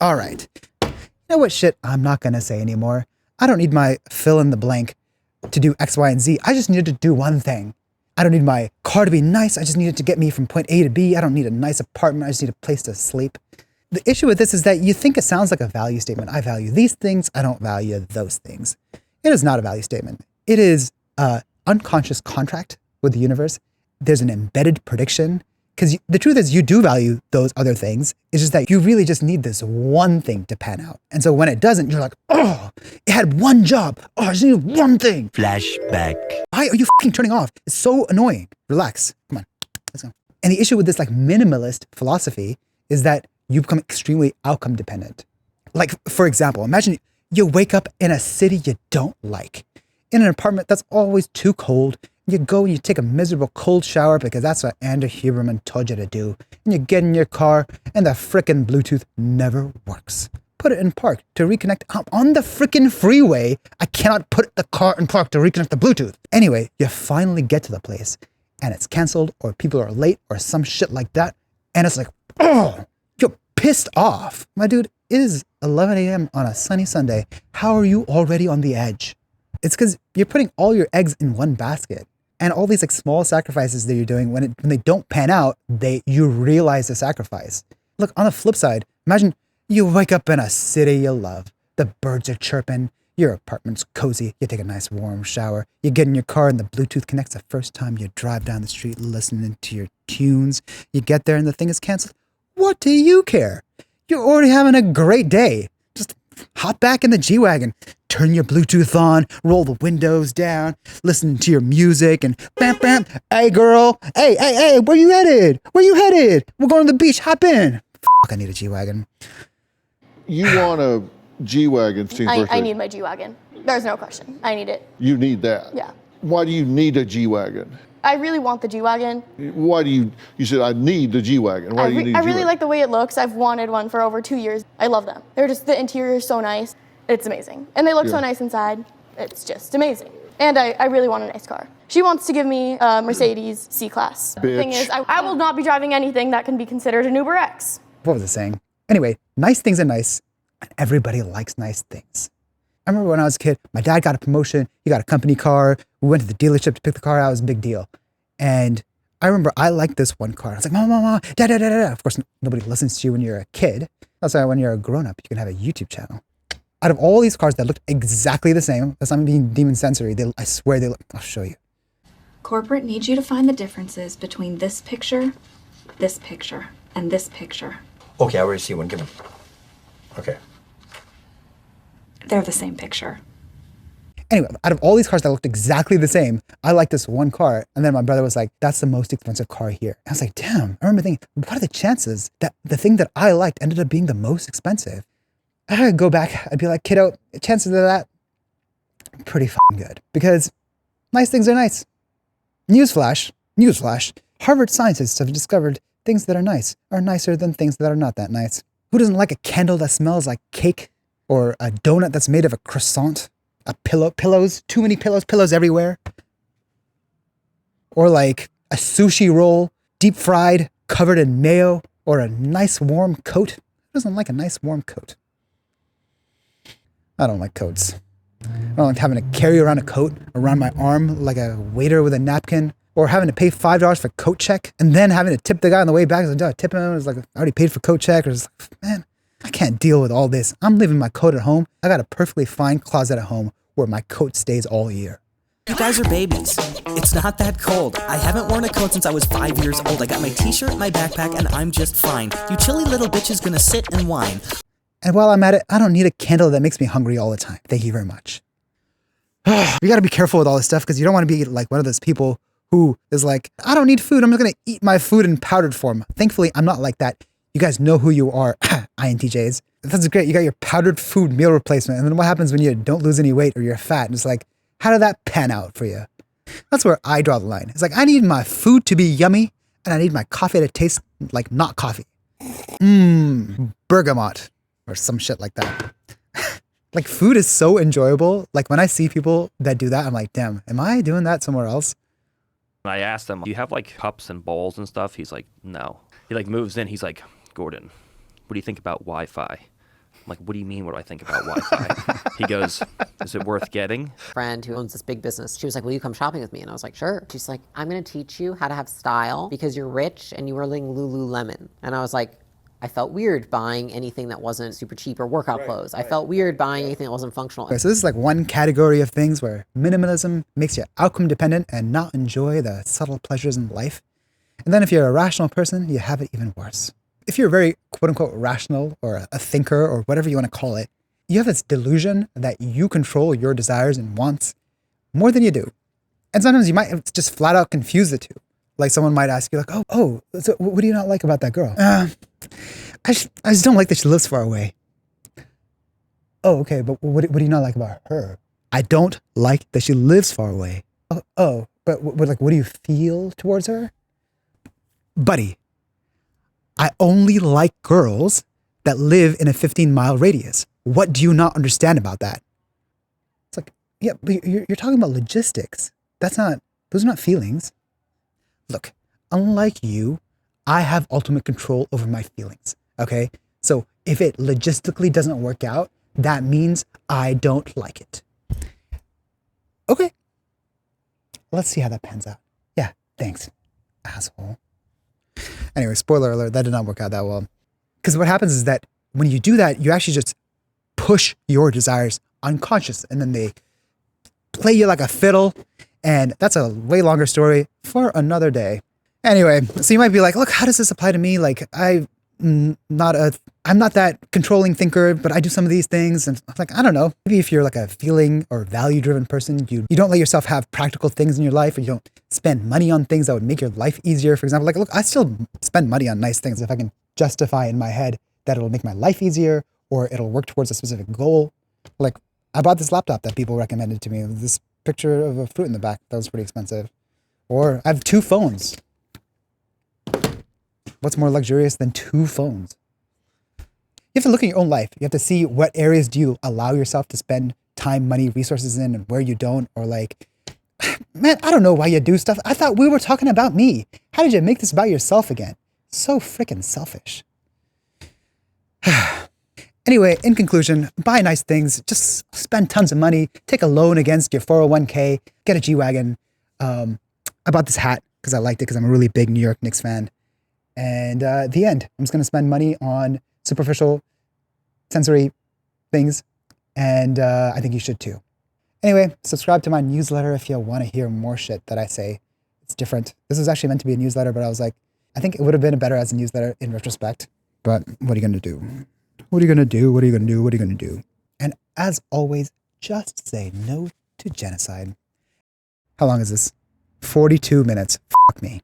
All right. You know what shit I'm not going to say anymore? I don't need my fill in the blank to do X, Y, and Z. I just needed to do one thing. I don't need my car to be nice. I just need it to get me from point A to B. I don't need a nice apartment. I just need a place to sleep. The issue with this is that you think it sounds like a value statement. I value these things. I don't value those things. It is not a value statement. It is an unconscious contract with the universe. There's an embedded prediction. Because the truth is you do value those other things. It's just that you really just need this one thing to pan out. And so when it doesn't, you're like, oh, it had one job. Oh, I just need one thing. Flashback. Why are you fucking turning off? It's so annoying. Relax. Come on. Let's go. And the issue with this like minimalist philosophy is that you become extremely outcome dependent. Like, for example, imagine you wake up in a city you don't like, in an apartment that's always too cold. You go and you take a miserable cold shower because that's what Andrew Huberman told you to do. And you get in your car and the frickin' Bluetooth never works. Put it in park to reconnect. I'm on the frickin' freeway. I cannot put the car in park to reconnect the Bluetooth. Anyway, you finally get to the place and it's canceled or people are late or some shit like that. And it's like, oh, you're pissed off. My dude, it is 11 a.m. on a sunny Sunday. How are you already on the edge? It's because you're putting all your eggs in one basket. And all these like small sacrifices that you're doing, when they don't pan out, you realize the sacrifice. Look, on the flip side, imagine you wake up in a city you love. The birds are chirping, your apartment's cozy, you take a nice warm shower, you get in your car and the Bluetooth connects the first time you drive down the street listening to your tunes. You get there and the thing is canceled. What do you care? You're already having a great day. Just hop back in the G-Wagon. Turn your Bluetooth on, roll the windows down, listen to your music and bam, bam. Hey girl, hey, where you headed? We're going to the beach, hop in. Fuck, I need a G-Wagon. You want a G-Wagon? I need my G-Wagon. There's no question. I need it. You need that? Yeah. Why do you need a G-Wagon? I really want the G-Wagon. Why do you said I need the G-Wagon. Why do you need a G-Wagon? I really like the way it looks. I've wanted one for over 2 years. I love them. The interior is so nice. It's amazing. And they look so nice inside. It's just amazing. And I really want a nice car. She wants to give me a Mercedes C-Class. The thing is, I will not be driving anything that can be considered an Uber X. What was it saying? Anyway, nice things are nice. And everybody likes nice things. I remember when I was a kid, my dad got a promotion. He got a company car. We went to the dealership to pick the car out. It was a big deal. And I remember I liked this one car. I was like, mama, dad. Of course, nobody listens to you when you're a kid. That's why when you're a grown-up, you can have a YouTube channel. Out of all these cars that looked exactly the same, that's not being demon sensory, I swear they look, I'll show you. Corporate needs you to find the differences between this picture, and this picture. Okay, I already see one. Give me. Okay. They're the same picture. Anyway, out of all these cars that looked exactly the same, I liked this one car. And then my brother was like, that's the most expensive car here. And I was like, damn, I remember thinking, what are the chances that the thing that I liked ended up being the most expensive? I'd go back, I'd be like, kiddo, chances of that, pretty fucking good. Because nice things are nice. Newsflash, Harvard scientists have discovered things that are nice are nicer than things that are not that nice. Who doesn't like a candle that smells like cake? Or a donut that's made of a croissant? A pillows, too many pillows everywhere? Or like a sushi roll, deep fried, covered in mayo? Or a nice warm coat? Who doesn't like a nice warm coat? I don't like coats. I don't like having to carry around a coat around my arm like a waiter with a napkin, or having to pay $5 for coat check and then having to tip the guy on the way back. So I tip him. It's like, I already paid for coat check. Or it's like, man, I can't deal with all this. I'm leaving my coat at home. I got a perfectly fine closet at home where my coat stays all year. You guys are babies. It's not that cold. I haven't worn a coat since I was 5 years old. I got my t-shirt, my backpack, and I'm just fine. You chilly little bitches gonna sit and whine. And while I'm at it, I don't need a candle that makes me hungry all the time. Thank you very much. You gotta be careful with all this stuff because you don't want to be like one of those people who is like, I don't need food. I'm just gonna eat my food in powdered form. Thankfully, I'm not like that. You guys know who you are, INTJs. That's great. You got your powdered food meal replacement. And then what happens when you don't lose any weight or you're fat? And it's like, how did that pan out for you? That's where I draw the line. It's like, I need my food to be yummy and I need my coffee to taste like not coffee. Bergamot. Or some shit like that. Like food is so enjoyable. Like when I see people that do that, I'm like, damn, am I doing that somewhere else? I asked him, do you have like cups and bowls and stuff? He's like, no. He like moves in. He's like, Gordon, what do you think about Wi-Fi? I'm like, what do you mean, what do I think about Wi-Fi? He goes, is it worth getting? Friend who owns this big business, she was like, will you come shopping with me? And I was like, sure. She's like, I'm gonna teach you how to have style because you're rich and you were wearing Lululemon. And I was like, I felt weird buying anything that wasn't super cheap or workout clothes. I felt weird buying anything that wasn't functional. Okay, so this is like one category of things where minimalism makes you outcome dependent and not enjoy the subtle pleasures in life. And then if you're a rational person, you have it even worse. If you're very quote unquote rational or a thinker or whatever you want to call it, you have this delusion that you control your desires and wants more than you do. And sometimes you might just flat out confuse the two. Like someone might ask you like, oh, so what do you not like about that girl? I just don't like that she lives far away. Oh, okay, but what do you not like about her? I don't like that she lives far away. But what do you feel towards her? Buddy, I only like girls that live in a 15-mile radius. What do you not understand about that? It's like, yeah, but you're talking about logistics. Those are not feelings. Look, unlike you, I have ultimate control over my feelings, okay? So if it logistically doesn't work out, that means I don't like it. Okay. Let's see how that pans out. Yeah, thanks, asshole. Anyway, spoiler alert, that did not work out that well. Because what happens is that when you do that, you actually just push your desires unconscious and then they play you like a fiddle. And that's a way longer story for another day. Anyway, so you might be like, look, how does this apply to me? Like, I'm not that controlling thinker, but I do some of these things. And I'm like, I don't know. Maybe if you're like a feeling or value driven person, you don't let yourself have practical things in your life, or you don't spend money on things that would make your life easier. For example, like, look, I still spend money on nice things if I can justify in my head that it'll make my life easier or it'll work towards a specific goal. Like, I bought this laptop that people recommended to me. This picture of a fruit in the back, that was pretty expensive. Or I have 2 phones. What's more luxurious than 2 phones? You have to look at your own life. You have to see what areas do you allow yourself to spend time, money, resources in, and where you don't. Or like, man, I don't know why you do stuff. I thought we were talking about me. How did you make this about yourself again? So freaking selfish. Anyway, in conclusion, buy nice things. Just spend tons of money. Take a loan against your 401k. Get a G-Wagon. I bought this hat because I liked it because I'm a really big New York Knicks fan. And the end. I'm just going to spend money on superficial sensory things. And I think you should too. Anyway, subscribe to my newsletter if you want to hear more shit that I say. It's different. This was actually meant to be a newsletter, but I was like, I think it would have been better as a newsletter in retrospect. But what are you going to do? What are you going to do? What are you going to do? What are you going to do? And as always, just say no to genocide. How long is this? 42 minutes. Fuck me.